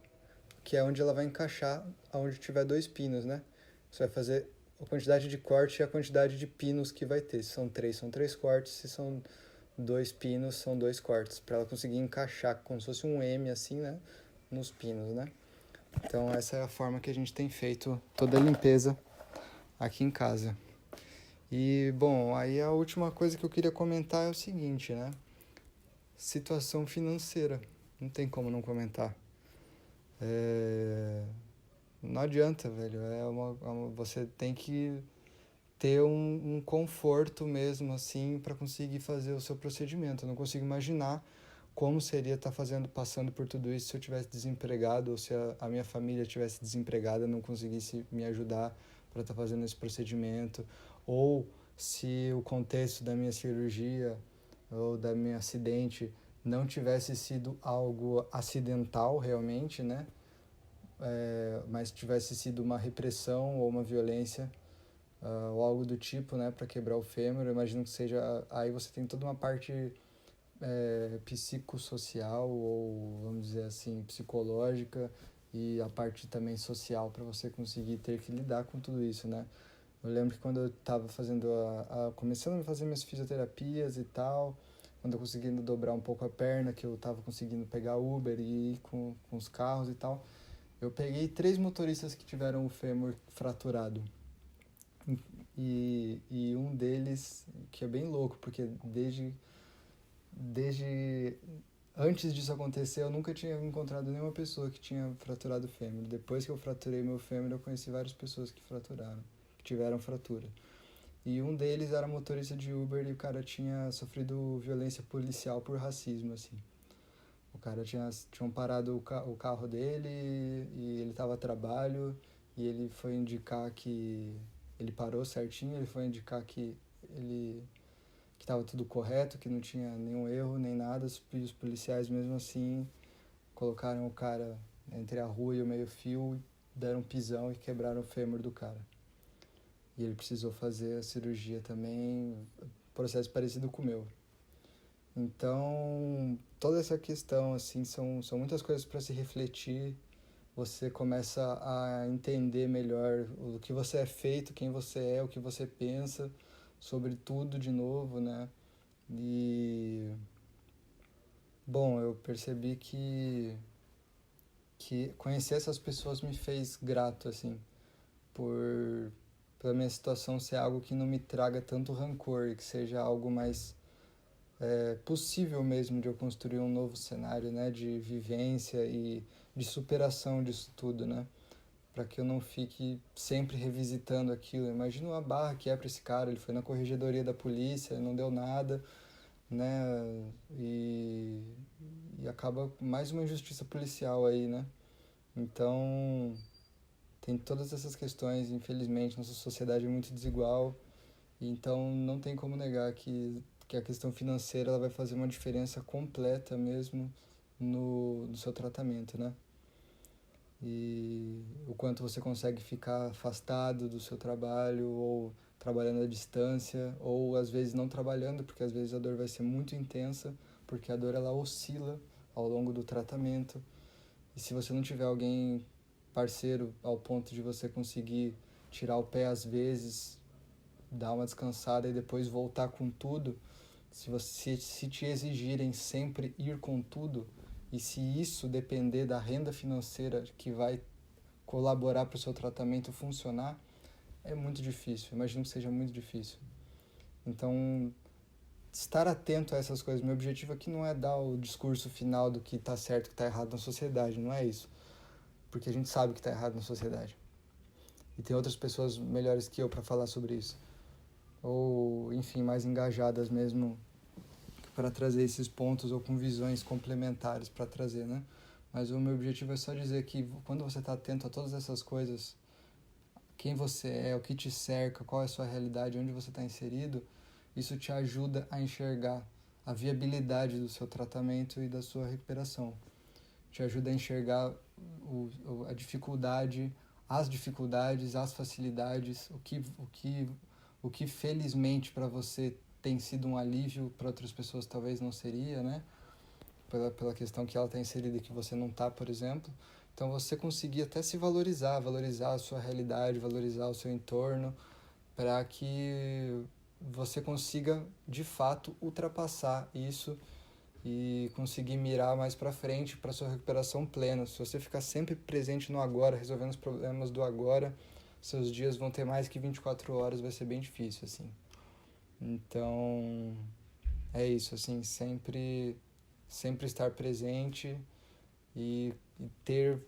que é onde ela vai encaixar, onde tiver 2 pinos, né? Você vai fazer a quantidade de corte e a quantidade de pinos que vai ter. Se são 3, são 3 cortes. Se são 2 pinos, são 2 cortes. Para ela conseguir encaixar como se fosse um M assim, né? Nos pinos, né? Então essa é a forma que a gente tem feito toda a limpeza aqui em casa. E, bom, aí a última coisa que eu queria comentar é o seguinte, né? Situação financeira. Não tem como não comentar. Não adianta, velho. Você tem que ter um conforto mesmo, assim, para conseguir fazer o seu procedimento. Eu não consigo imaginar como seria estar passando por tudo isso se eu tivesse desempregado ou se a minha família tivesse desempregada, não conseguisse me ajudar para estar fazendo esse procedimento, ou se o contexto da minha cirurgia ou da meu acidente não tivesse sido algo acidental realmente, né? Mas tivesse sido uma repressão ou uma violência ou algo do tipo, né, para quebrar o fêmur. Eu imagino que seja, aí você tem toda uma parte psicossocial ou, vamos dizer assim, psicológica, e a parte também social para você conseguir ter que lidar com tudo isso, né? Eu lembro que quando eu estava fazendo começando a fazer minhas fisioterapias e tal, quando eu conseguindo dobrar um pouco a perna, que eu estava conseguindo pegar Uber e ir com os carros e tal, eu peguei 3 motoristas que tiveram o fêmur fraturado. E um deles, que é bem louco, porque desde antes disso acontecer, eu nunca tinha encontrado nenhuma pessoa que tinha fraturado o fêmur. Depois que eu fraturei meu fêmur, eu conheci várias pessoas que fraturaram, que tiveram fratura. E um deles era motorista de Uber e o cara tinha sofrido violência policial por racismo, assim. O cara tinham parado o carro dele e ele estava a trabalho e ele foi indicar que ele parou certinho, ele foi indicar que ele que estava tudo correto, que não tinha nenhum erro nem nada, e os policiais mesmo assim colocaram o cara entre a rua e o meio-fio, deram um pisão e quebraram o fêmur do cara. E ele precisou fazer a cirurgia também, processo parecido com o meu. Então, toda essa questão, assim, são muitas coisas para se refletir. Você começa a entender melhor o que você é feito, quem você é, o que você pensa sobre tudo de novo, né? E, bom, eu percebi que conhecer essas pessoas me fez grato, assim, por pela minha situação ser algo que não me traga tanto rancor e que seja algo mais possível mesmo de eu construir um novo cenário, né, de vivência e de superação disso tudo, né, para que eu não fique sempre revisitando aquilo. Imagina uma barra que é para esse cara, ele foi na corregedoria da polícia, não deu nada, né, e, e acaba mais uma injustiça policial aí, né. Então, tem todas essas questões, infelizmente, nossa sociedade é muito desigual, e então não tem como negar que a questão financeira ela vai fazer uma diferença completa mesmo no seu tratamento, né? E o quanto você consegue ficar afastado do seu trabalho ou trabalhando à distância ou às vezes não trabalhando, porque às vezes a dor vai ser muito intensa, porque a dor ela oscila ao longo do tratamento. E se você não tiver alguém parceiro ao ponto de você conseguir tirar o pé às vezes, dar uma descansada e depois voltar com tudo, se te exigirem sempre ir com tudo, e se isso depender da renda financeira que vai colaborar para o seu tratamento funcionar, é muito difícil. Imagino que seja muito difícil. Então, estar atento a essas coisas. Meu objetivo aqui não é dar o discurso final do que está certo e que está errado na sociedade, não é isso. Porque a gente sabe que está errado na sociedade. E tem outras pessoas melhores que eu para falar sobre isso. Ou, enfim, mais engajadas mesmo para trazer esses pontos ou com visões complementares para trazer, né? Mas o meu objetivo é só dizer que quando você está atento a todas essas coisas, quem você é, o que te cerca, qual é a sua realidade, onde você está inserido, isso te ajuda a enxergar a viabilidade do seu tratamento e da sua recuperação. Te ajuda a enxergar a dificuldade, as dificuldades, as facilidades, o que felizmente para você tem sido um alívio, para outras pessoas talvez não seria, né? Pela questão que ela está inserida e que você não está, por exemplo. Então você conseguir até se valorizar a sua realidade, valorizar o seu entorno, para que você consiga de fato ultrapassar isso e conseguir mirar mais para frente para sua recuperação plena. Se você ficar sempre presente no agora, resolvendo os problemas do agora, seus dias vão ter mais que 24 horas, vai ser bem difícil, assim. Então, é isso, assim, sempre estar presente e ter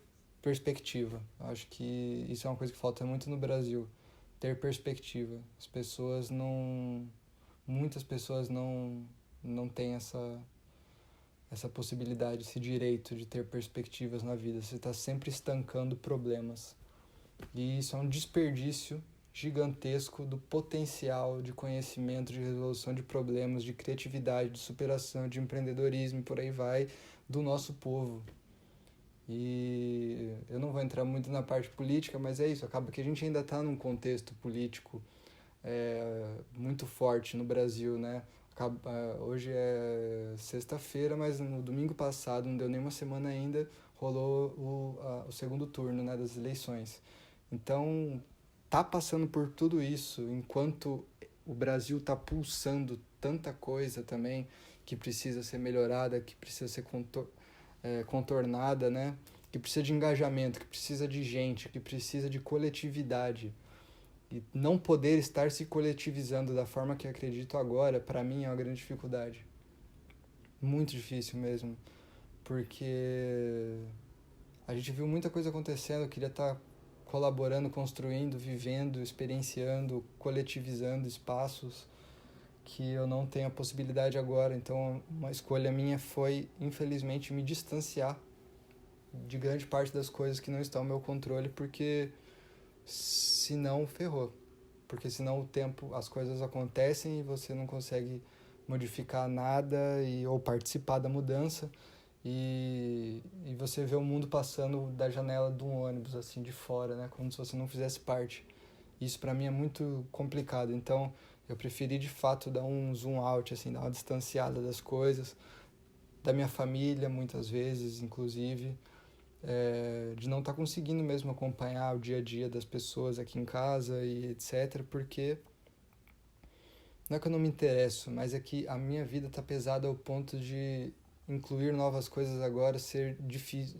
perspectiva. Acho que isso é uma coisa que falta muito no Brasil, ter perspectiva. Muitas pessoas não têm essa possibilidade, esse direito de ter perspectivas na vida. Você está sempre estancando problemas. E isso é um desperdício gigantesco do potencial de conhecimento, de resolução de problemas, de criatividade, de superação, de empreendedorismo e por aí vai, do nosso povo. E eu não vou entrar muito na parte política, mas é isso, acaba que a gente ainda está num contexto político muito forte no Brasil, né? Hoje é sexta-feira, mas no domingo passado, não deu nem uma semana ainda, rolou o segundo turno, né, das eleições. Então, tá passando por tudo isso, enquanto o Brasil tá pulsando tanta coisa também que precisa ser melhorada, que precisa ser contornada, né? Que precisa de engajamento, que precisa de gente, que precisa de coletividade. E não poder estar se coletivizando da forma que acredito agora, para mim é uma grande dificuldade. Muito difícil mesmo. Porque a gente viu muita coisa acontecendo, eu queria estar colaborando, construindo, vivendo, experienciando, coletivizando espaços que eu não tenho a possibilidade agora. Então, uma escolha minha foi, infelizmente, me distanciar de grande parte das coisas que não estão ao meu controle, porque senão ferrou. Porque senão o tempo, as coisas acontecem e você não consegue modificar nada ou participar da mudança. E você vê o mundo passando da janela de um ônibus, assim, de fora, né? Como se você não fizesse parte. Isso para mim é muito complicado. Então, eu preferi de fato dar um zoom out, assim, dar uma distanciada das coisas, da minha família, muitas vezes, inclusive, de não estar conseguindo mesmo acompanhar o dia a dia das pessoas aqui em casa e etc, porque não é que eu não me interesso, mas é que a minha vida está pesada ao ponto de incluir novas coisas agora ser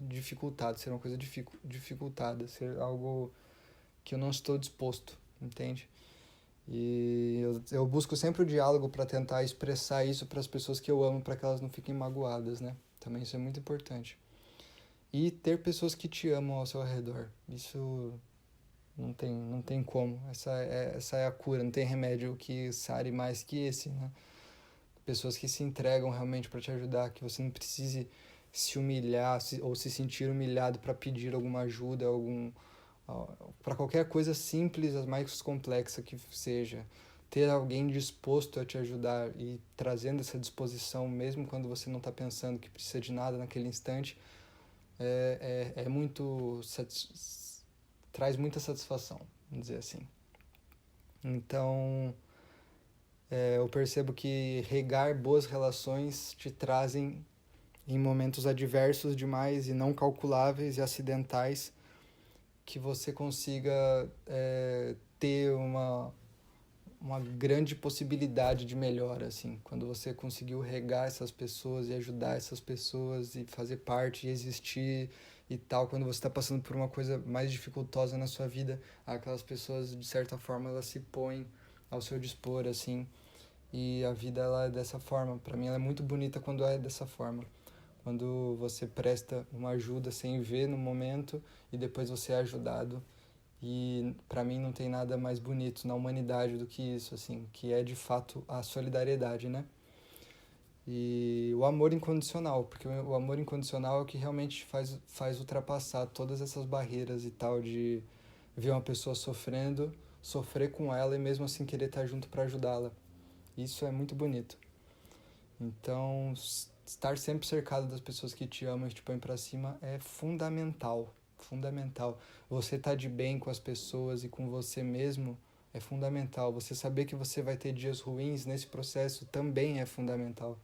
dificultado, ser uma coisa dificultada, ser algo que eu não estou disposto, entende? E eu busco sempre o diálogo para tentar expressar isso para as pessoas que eu amo, para que elas não fiquem magoadas, né? Também isso é muito importante. E ter pessoas que te amam ao seu redor. Isso não tem como. Essa é a cura, não tem remédio que sare mais que esse, né? Pessoas que se entregam realmente para te ajudar, que você não precise se humilhar ou se sentir humilhado para pedir alguma ajuda, para qualquer coisa simples, as mais complexa que seja. Ter alguém disposto a te ajudar e trazendo essa disposição, mesmo quando você não está pensando que precisa de nada naquele instante, é muito traz muita satisfação, vamos dizer assim. Então, eu percebo que regar boas relações te trazem em momentos adversos demais e não calculáveis e acidentais, que você consiga ter uma grande possibilidade de melhora, assim, quando você conseguiu regar essas pessoas e ajudar essas pessoas e fazer parte e existir e tal, quando você está passando por uma coisa mais dificultosa na sua vida, aquelas pessoas, de certa forma, elas se põem ao seu dispor, assim, e a vida, ela é dessa forma. Para mim, ela é muito bonita quando é dessa forma. Quando você presta uma ajuda sem ver no momento e depois você é ajudado. E para mim não tem nada mais bonito na humanidade do que isso, assim, que é de fato a solidariedade, né? E o amor incondicional, porque o amor incondicional é o que realmente faz ultrapassar todas essas barreiras e tal, de ver uma pessoa sofrendo, sofrer com ela e mesmo assim querer estar junto para ajudá-la. Isso é muito bonito. Então, estar sempre cercado das pessoas que te amam e te põem para cima é fundamental. Fundamental. Você estar de bem com as pessoas e com você mesmo é fundamental. Você saber que você vai ter dias ruins nesse processo também é fundamental.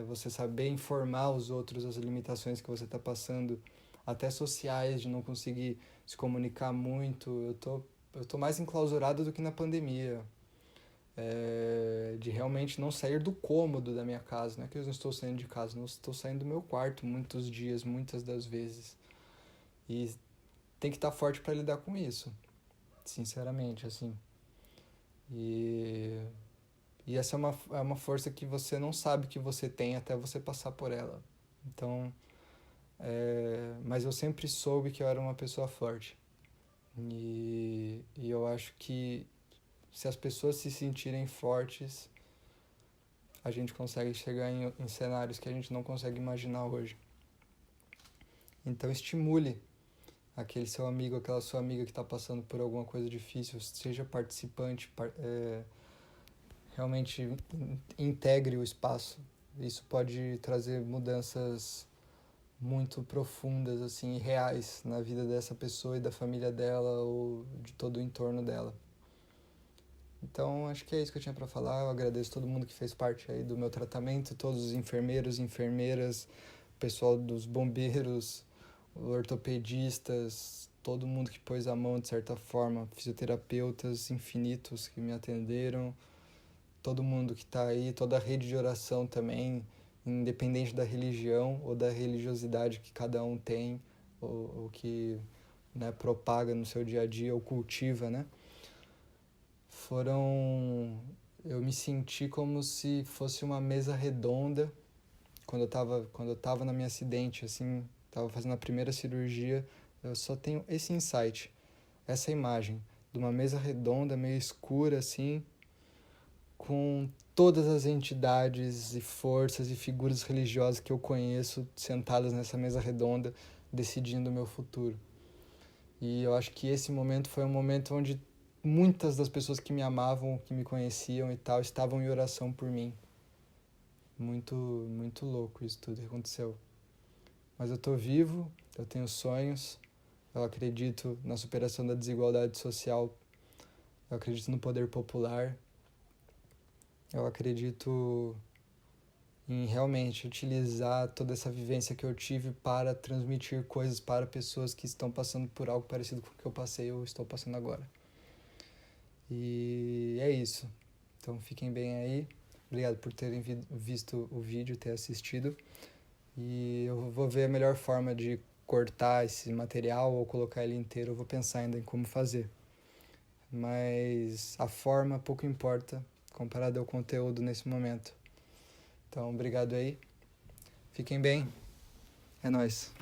Você saber informar os outros as limitações que você está passando, até sociais, de não conseguir se comunicar muito. Eu tô mais enclausurado do que na pandemia. De realmente não sair do cômodo da minha casa. Não é que eu não estou saindo de casa, não estou saindo do meu quarto muitos dias, muitas das vezes. E tem que estar forte para lidar com isso, sinceramente, assim. E essa é uma força que você não sabe que você tem até você passar por ela. Então, mas eu sempre soube que eu era uma pessoa forte. E eu acho que se as pessoas se sentirem fortes, a gente consegue chegar em cenários que a gente não consegue imaginar hoje. Então estimule aquele seu amigo, aquela sua amiga que está passando por alguma coisa difícil, seja participante, realmente integre o espaço. Isso pode trazer mudanças muito profundas, assim, reais na vida dessa pessoa e da família dela ou de todo o entorno dela. Então, acho que é isso que eu tinha para falar. Eu agradeço todo mundo que fez parte aí do meu tratamento, todos os enfermeiros, enfermeiras, pessoal dos bombeiros, ortopedistas, todo mundo que pôs a mão de certa forma, fisioterapeutas infinitos que me atenderam, todo mundo que está aí, toda a rede de oração também, independente da religião ou da religiosidade que cada um tem, ou que, né, propaga no seu dia a dia ou cultiva, né? Eu me senti como se fosse uma mesa redonda quando eu tava na minha acidente, assim, tava fazendo a primeira cirurgia. Eu só tenho esse insight, essa imagem de uma mesa redonda, meio escura, assim, com todas as entidades e forças e figuras religiosas que eu conheço sentadas nessa mesa redonda, decidindo o meu futuro. E eu acho que esse momento foi um momento onde muitas das pessoas que me amavam, que me conheciam e tal, estavam em oração por mim. Muito, muito louco isso tudo que aconteceu. Mas eu tô vivo, eu tenho sonhos, eu acredito na superação da desigualdade social, eu acredito no poder popular, eu acredito em realmente utilizar toda essa vivência que eu tive para transmitir coisas para pessoas que estão passando por algo parecido com o que eu passei ou estou passando agora. E é isso. Então fiquem bem aí. Obrigado por terem visto o vídeo, ter assistido. E eu vou ver a melhor forma de cortar esse material ou colocar ele inteiro. Eu vou pensar ainda em como fazer. Mas a forma pouco importa comparado ao conteúdo nesse momento. Então, obrigado aí. Fiquem bem. É nóis.